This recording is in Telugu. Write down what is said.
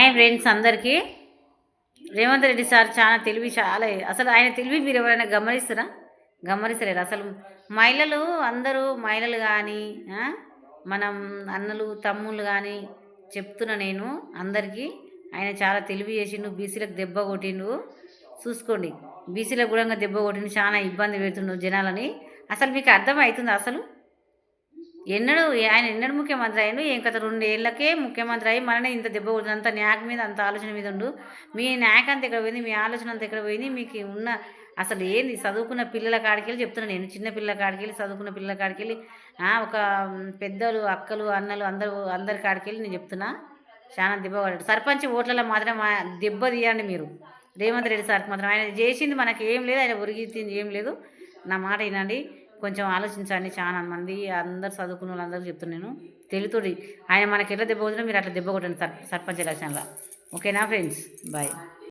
హాయ్ ఫ్రెండ్స్ అందరికీ. రేవంత్ రెడ్డి సార్ చాలా తెలివి, చాలా అసలు ఆయన తెలివి మీరు ఎవరైనా గమనిస్తారా? గమనిస్తలేరు అసలు. మహిళలు అందరూ మహిళలు కానీ, మనం అన్నలు తమ్ముళ్ళు కానీ చెప్తున్నా నేను అందరికీ. ఆయన చాలా తెలివి చేసిండు, బీసీలకు దెబ్బ కొట్టిండు. చూసుకోండి, బీసీలకు కూడా దెబ్బ కొట్టిండు, చాలా ఇబ్బంది పెడుతుండు జనాలని. అసలు మీకు అర్థం అవుతుంది అసలు? ఆయన ఎన్నడూ ముఖ్యమంత్రి అయ్యిండు, ఏం కథ 2 ఏళ్ళకే ముఖ్యమంత్రి అయ్యి మననే ఇంత దెబ్బ కొడుతుంది. అంత న్యాక్ మీద, అంత ఆలోచన మీద ఉండు. మీ న్యాక్ అంతా ఎక్కడ పోయింది? మీ ఆలోచన అంతా ఎక్కడ పోయింది? మీకు ఉన్న అసలు ఏంది? చదువుకున్న పిల్లల కాడికెళ్ళి చెప్తున్నాను నేను, చిన్న పిల్లల కాడికెళ్ళి, చదువుకున్న పిల్లల కాడికెళ్ళి, ఒక పెద్దలు, అక్కలు, అన్నలు అందరి కాడికెళ్ళి నేను చెప్తున్నా. చాలా దెబ్బ పడ్డాడు. సర్పంచ్ ఓట్లలో మాత్రం దెబ్బ తీయండి మీరు రేవంత్ రెడ్డి సార్కి మాత్రం. ఆయన చేసింది మనకి ఏం లేదు, ఆయన ఒరిగిచ్చింది ఏం లేదు. నా మాట వినండి, కొంచెం ఆలోచించండి. చాలా మంది అందరు చదువుకున్న వాళ్ళందరూ చెప్తున్నాను, తెలుతుడి ఆయన మనకి ఎట్లా దెబ్బ కొట్టినా మీరు అట్లా దెబ్బ కొట్టండి సర్పంచ్ ఎలక్షన్లో. ఓకేనా ఫ్రెండ్స్? బాయ్.